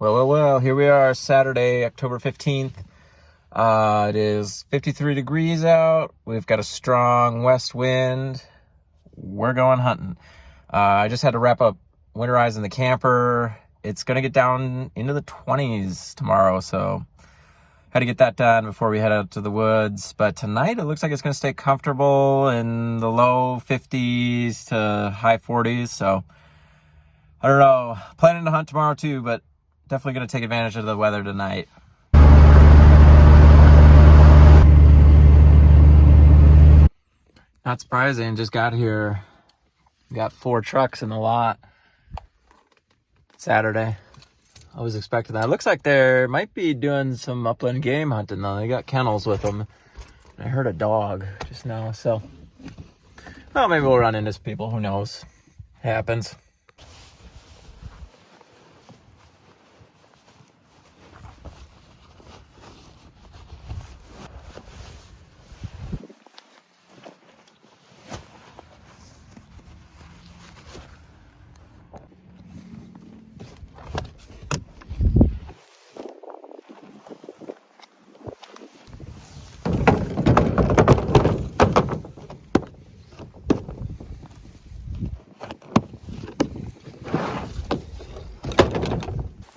Well, here we are, Saturday, October 15th. It is 53 degrees out. We've got a strong west wind. We're going hunting. I just had to wrap up winterizing the camper. It's going to get down into the 20s tomorrow, so had to get that done before we head out to the woods. But tonight, it looks like it's going to stay comfortable in the low 50s to high 40s, so I don't know. Planning to hunt tomorrow too, but definitely going to take advantage of the weather tonight. Not surprising, just got here. Got 4 trucks in the lot. Saturday. I was expecting that. It looks like they might be doing some upland game hunting though. They got kennels with them. I heard a dog just now, so. Well, maybe we'll run into some people. Who knows? Happens.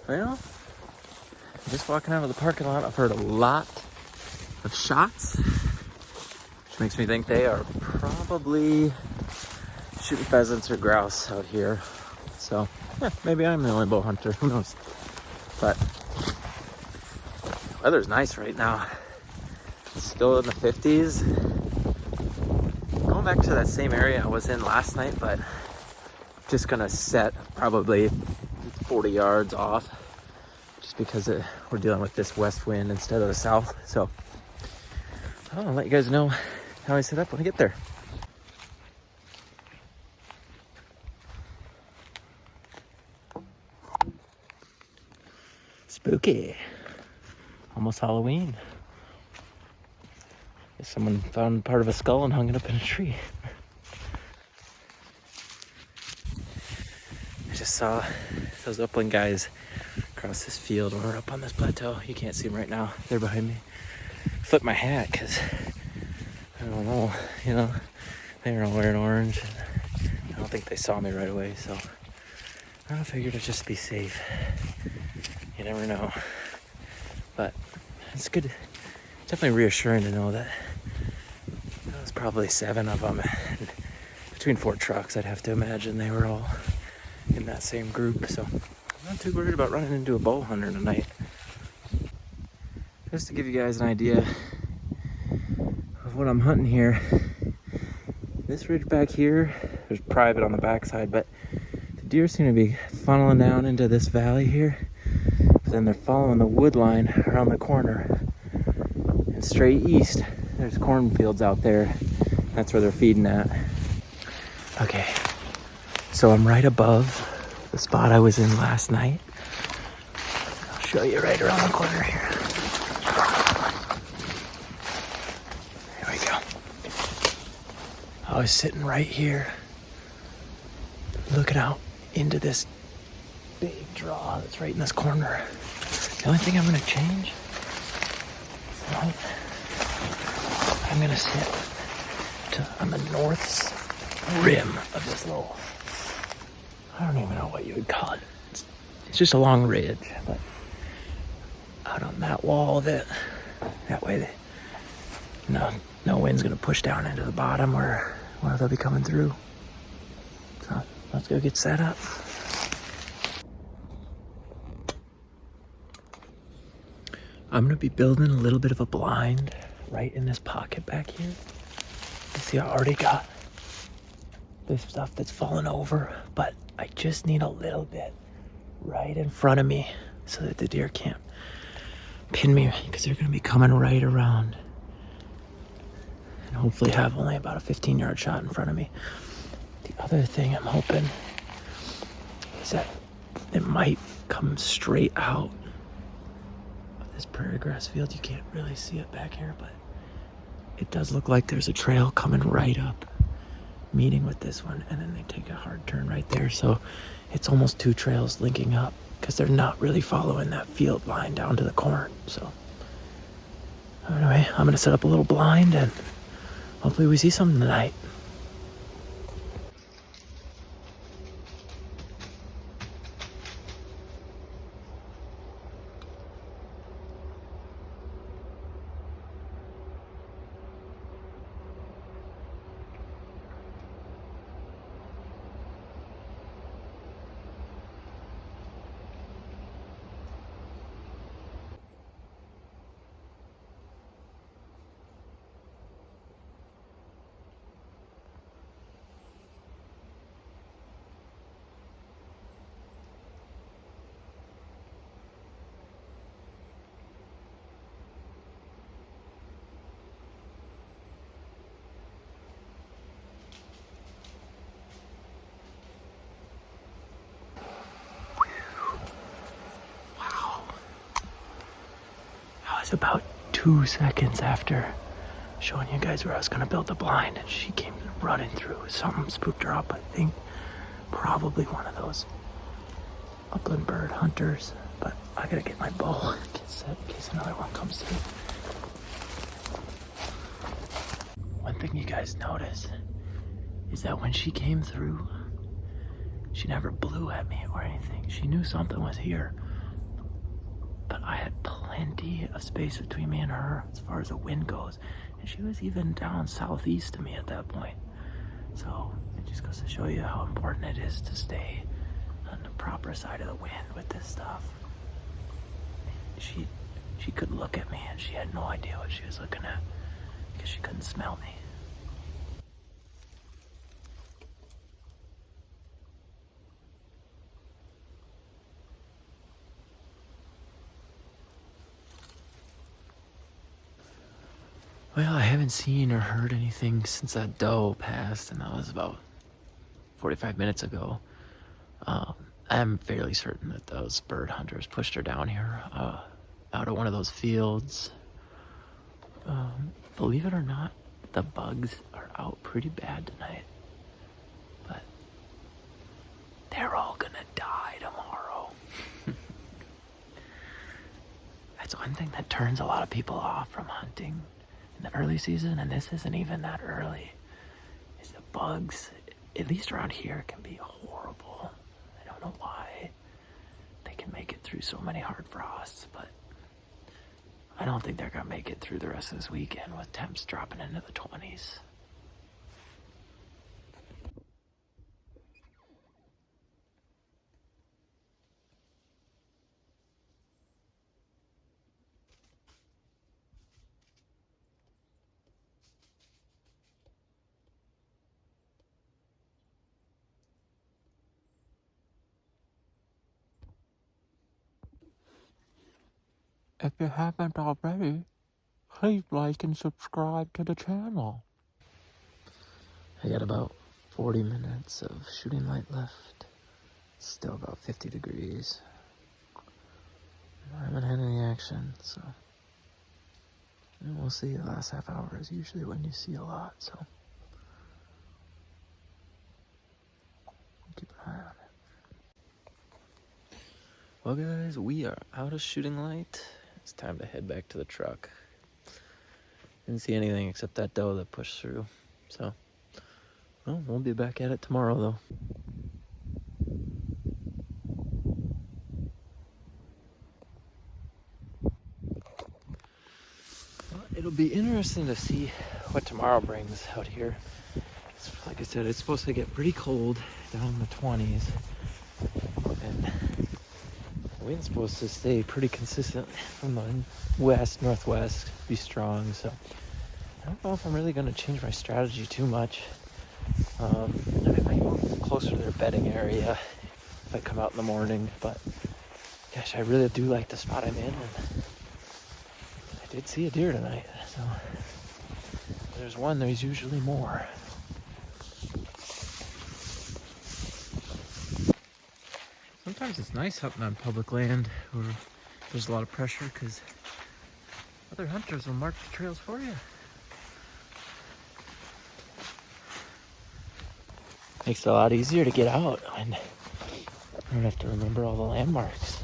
Well, just walking out of the parking lot, I've heard a lot of shots, which makes me think they are probably shooting pheasants or grouse out here. So, yeah, maybe I'm the only bow hunter, who knows. But, the weather's nice right now. It's still in the 50s. Going back to that same area I was in last night, but just gonna set probably 40 yards off just because we're dealing with this west wind instead of the south. So I'll let you guys know how I set up when I get there. Spooky. Almost Halloween. Guess someone found part of a skull and hung it up in a tree. I just saw those upland guys across this field or up on this plateau. You can't see them right now. They're behind me. Flip my hat because I don't know, they were all wearing orange. And I don't think they saw me right away, so I figured I'd just be safe. You never know. But it's good. Definitely reassuring to know that there was probably 7 of them. And between 4 trucks, I'd have to imagine they were all in that same group, so I'm not too worried about running into a bow hunter tonight. Just to give you guys an idea of what I'm hunting here, this ridge back here, there's private on the backside, but the deer seem to be funneling down into this valley here, but then they're following the wood line around the corner and straight east. There's cornfields out there. That's where they're feeding at. Okay. So I'm right above the spot I was in last night. I'll show you right around the corner here. There we go. I was sitting right here, looking out into this big draw that's right in this corner. The only thing I'm gonna change, I'm gonna sit on the north rim of this little, I don't even know what you would call it. It's just a long ridge, but out on that wall of it, that way no wind's gonna push down into the bottom where they'll be coming through. So let's go get set up. I'm gonna be building a little bit of a blind right in this pocket back here. You see, I already got this stuff that's fallen over, but I just need a little bit right in front of me so that the deer can't pin me, because they're going to be coming right around and hopefully have only about a 15-yard shot in front of me. The other thing I'm hoping is that it might come straight out of this prairie grass field. You can't really see it back here, but it does look like there's a trail coming right up meeting with this one, and then they take a hard turn right there. So it's almost two trails linking up because they're not really following that field line down to the corn. So anyway, I'm gonna set up a little blind and hopefully we see something tonight. It was about 2 seconds after showing you guys where I was gonna build the blind, and she came running through. Something spooked her up, I think. Probably one of those upland bird hunters. But I gotta get my bow get set in case another one comes through. One thing you guys notice is that when she came through, she never blew at me or anything. She knew something was here. But I had plenty of space between me and her as far as the wind goes. And she was even down southeast of me at that point. So it just goes to show you how important it is to stay on the proper side of the wind with this stuff. She could look at me and she had no idea what she was looking at because she couldn't smell me. Well, I haven't seen or heard anything since that doe passed, and that was about 45 minutes ago. I'm fairly certain that those bird hunters pushed her down here out of one of those fields. Believe it or not, the bugs are out pretty bad tonight. But they're all gonna die tomorrow. That's one thing that turns a lot of people off from hunting in the early season, and this isn't even that early, is the bugs, at least around here, can be horrible. I don't know why they can make it through so many hard frosts, but I don't think they're gonna make it through the rest of this weekend with temps dropping into the 20s. If you haven't already, please like and subscribe to the channel. I got about 40 minutes of shooting light left. It's still about 50 degrees. I haven't had any action, so and we'll see. The last half hour is usually when you see a lot, so keep an eye on it. Well, guys, we are out of shooting light. It's time to head back to the truck. Didn't see anything except that doe that pushed through. So, well, we'll be back at it tomorrow, though. Well, it'll be interesting to see what tomorrow brings out here. Like I said, it's supposed to get pretty cold, down in the 20s. And the wind's supposed to stay pretty consistent from the west, northwest, be strong. So I don't know if I'm really going to change my strategy too much. I might move closer to their bedding area if I come out in the morning. But gosh, I really do like the spot I'm in. And I did see a deer tonight. So there's one, there's usually more. Sometimes it's nice hunting on public land where there's a lot of pressure because other hunters will mark the trails for you. Makes it a lot easier to get out, and I don't have to remember all the landmarks.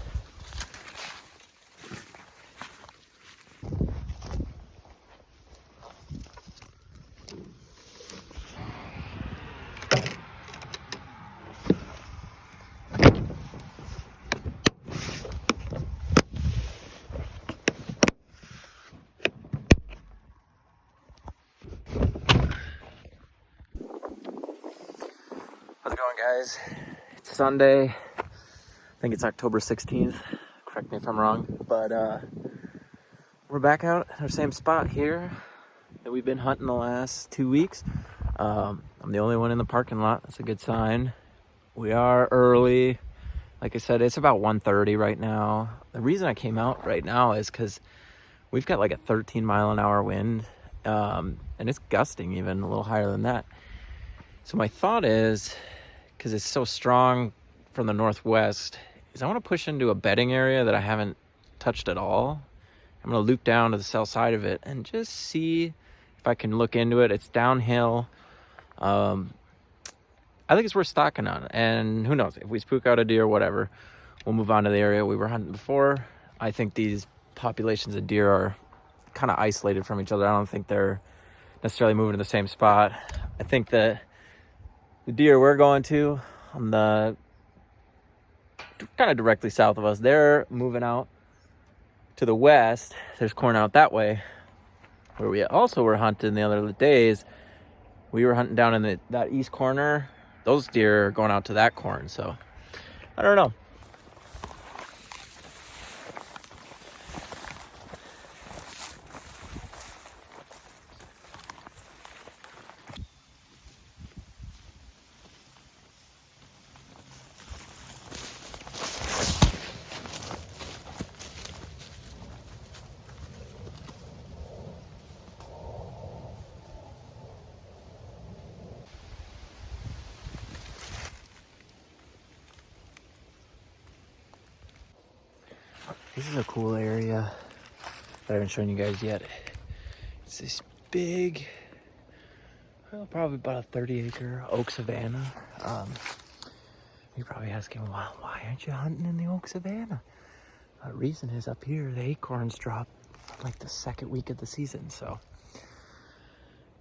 How's it going, guys? It's Sunday. I think it's October 16th. Correct me if I'm wrong. But we're back out at our same spot here that we've been hunting the last 2 weeks. I'm the only one in the parking lot. That's a good sign. We are early. Like I said, it's about 1:30 right now. The reason I came out right now is because we've got like a 13-mile-an-hour wind. And it's gusting even a little higher than that. So my thought is, because it's so strong from the northwest, is I want to push into a bedding area that I haven't touched at all. I'm going to loop down to the south side of it and just see if I can look into it. It's downhill. I think it's worth stalking on. And who knows, if we spook out a deer or whatever, we'll move on to the area we were hunting before. I think these populations of deer are kind of isolated from each other. I don't think they're necessarily moving to the same spot. I think that the deer we're going to on the kind of directly south of us, they're moving out to the west. There's corn out that way. Where we also were hunting the other days, we were hunting down in that east corner. Those deer are going out to that corn. So I don't know. This is a cool area that I haven't shown you guys yet. It's this big, well, probably about a 30-acre oak savanna. You're probably asking, well, why aren't you hunting in the oak savanna? The reason is up here, the acorns drop like the second week of the season, so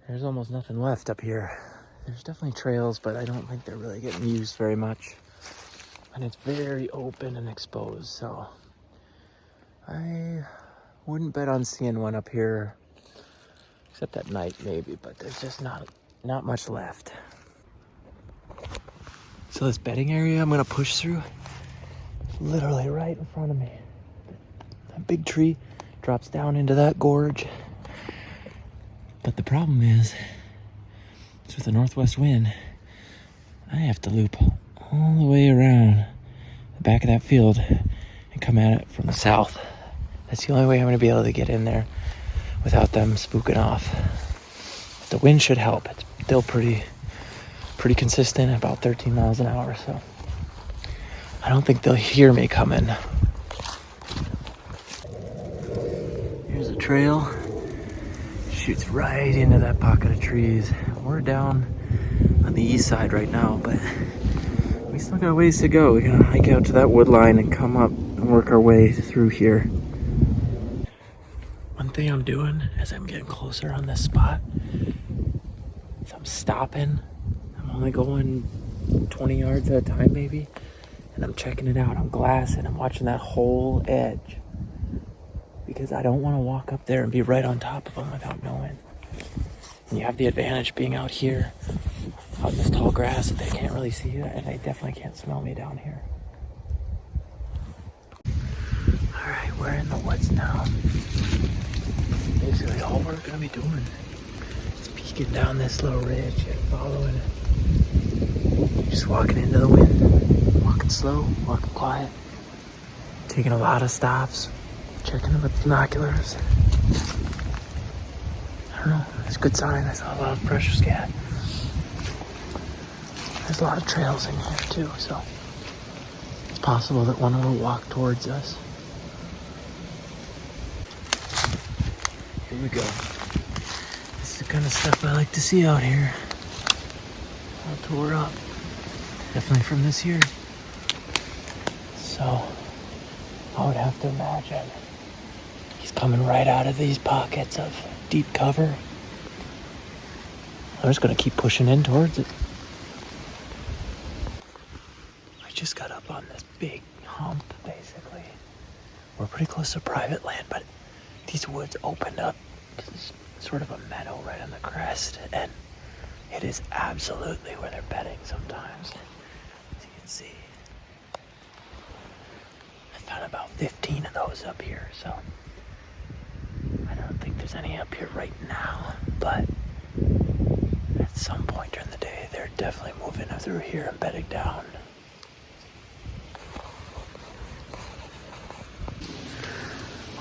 there's almost nothing left up here. There's definitely trails, but I don't think they're really getting used very much. And it's very open and exposed, so I wouldn't bet on seeing one up here, except at night maybe, but there's just not much left. So this bedding area I'm gonna push through, literally right in front of me. That big tree drops down into that gorge. But the problem is with the northwest wind, I have to loop all the way around the back of that field and come at it from the south. That's the only way I'm going to be able to get in there without them spooking off. The wind should help. It's still pretty consistent, about 13 miles an hour, so I don't think they'll hear me coming. Here's a trail. Shoots right into that pocket of trees. We're down on the east side right now, but we still got a ways to go. We're gonna hike out to that wood line and come up and work our way through here. One thing I'm doing as I'm getting closer on this spot is I'm stopping. I'm only going 20 yards at a time maybe, and I'm checking it out. I'm glassing. I'm watching that whole edge because I don't want to walk up there and be right on top of them without knowing. And you have the advantage being out here, out in this tall grass that they can't really see you, and they definitely can't smell me down here. Alright, we're in the woods now. Basically all we're going to be doing is peeking down this little ridge and following it. Just walking into the wind. Walking slow, walking quiet. Taking a lot of stops. Checking them with binoculars. I don't know, it's a good sign. I saw a lot of fresh scat. There's a lot of trails in here too, so it's possible that one will walk towards us. Here we go. This is the kind of stuff I like to see out here. All tore up. Definitely from this year. So I would have to imagine he's coming right out of these pockets of deep cover. I'm just gonna keep pushing in towards it. I just got up on this big hump, basically. We're pretty close to private land, but these woods opened up. This is sort of a meadow right on the crest, and it is absolutely where they're bedding sometimes. As you can see, I found about 15 of those up here, so I don't think there's any up here right now, but at some point during the day, they're definitely moving through here and bedding down.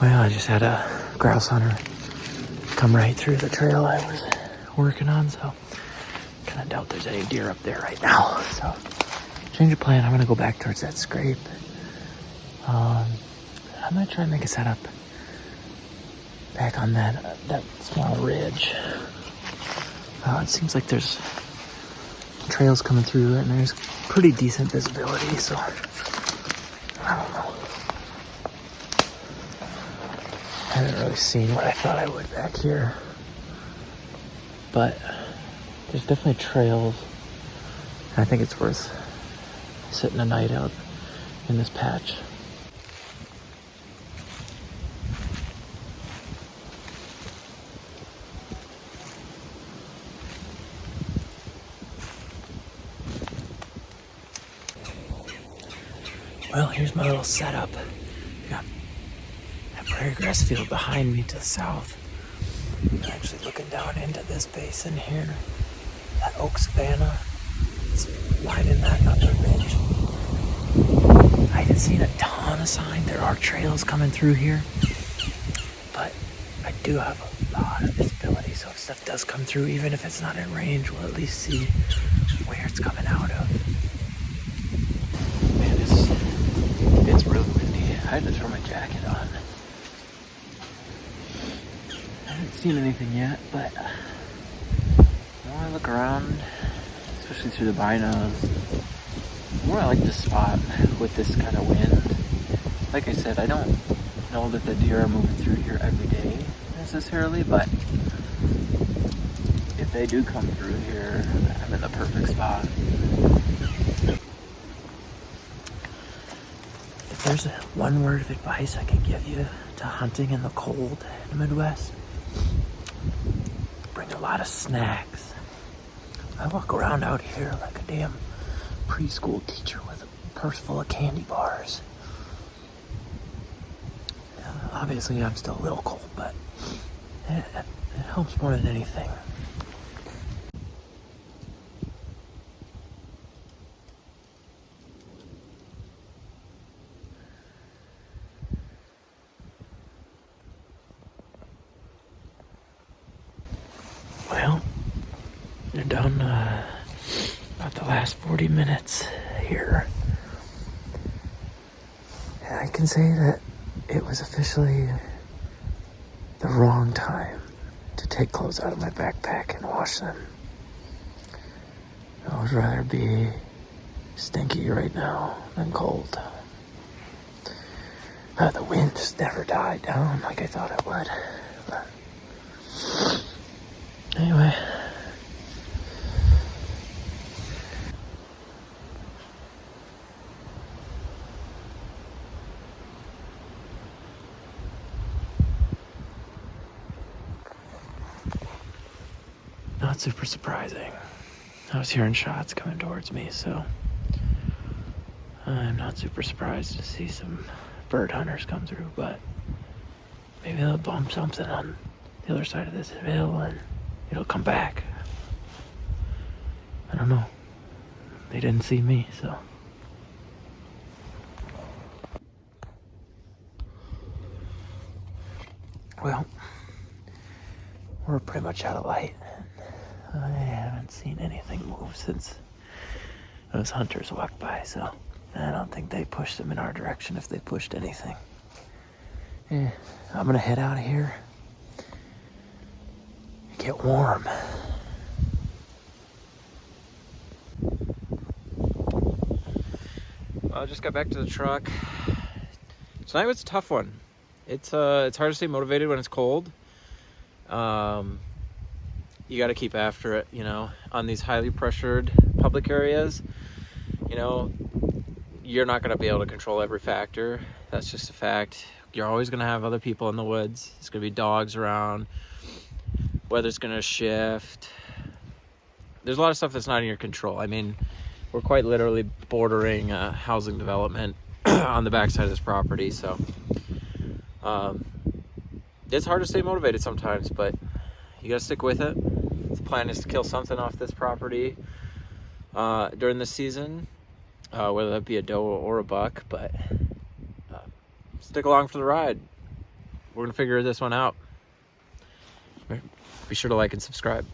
Well, I just had a grouse hunter come right through the trail I was working on, so kind of doubt there's any deer up there right now. So, change of plan. I'm gonna go back towards that scrape. I'm gonna try and make a setup back on that small ridge. It seems like there's trails coming through it, and there's pretty decent visibility. So, I don't know. I haven't really seen what I thought I would back here, but there's definitely trails. I think it's worth sitting a night out in this patch. Well, here's my little setup. Got that prairie grass field behind me to the south. I'm actually looking down into this basin here. That oak savanna. It's lining that upper ridge. I haven't seen a ton of sign. There are trails coming through here, but I do have a lot of visibility, so if stuff does come through, even if it's not in range, we'll at least see where it's coming out of. Man, it's really windy. I had to throw my jacket on. I haven't seen anything yet, but when I look around, especially through the binos, the more I like this spot with this kind of wind. Like I said, I don't know that the deer are moving through here every day necessarily, but if they do come through here, I'm in the perfect spot. If there's one word of advice I could give you to hunting in the cold in the Midwest, bring a lot of snacks. I walk around out here like a damn preschool teacher with a purse full of candy bars. Obviously, I'm still a little cold, but it helps more than anything. Well, you're done about the last 40 minutes here. And I can say that it was officially the wrong time to take clothes out of my backpack and wash them. I would rather be stinky right now than cold. The wind just never died down like I thought it would. But anyway. Not super surprising. I was hearing shots coming towards me, so I'm not super surprised to see some bird hunters come through, but maybe they'll bump something on the other side of this hill and it'll come back. I don't know. They didn't see me, so. Well, we're pretty much out of light. I haven't seen anything move since those hunters walked by, so I don't think they pushed them in our direction if they pushed anything. Yeah, I'm gonna head out of here, get warm. I just got back to the truck. Tonight was a tough one. It's hard to stay motivated when it's cold. You got to keep after it, you know, on these highly pressured public areas. You know, you're not going to be able to control every factor. That's just a fact. You're always going to have other people in the woods. There's going to be dogs around. Weather's going to shift. There's a lot of stuff that's not in your control. I mean, we're quite literally bordering housing development on the backside of this property, so it's hard to stay motivated sometimes, but you gotta stick with it. The plan is to kill something off this property during this season, whether that be a doe or a buck, but stick along for the ride. We're gonna figure this one out. Be sure to like and subscribe.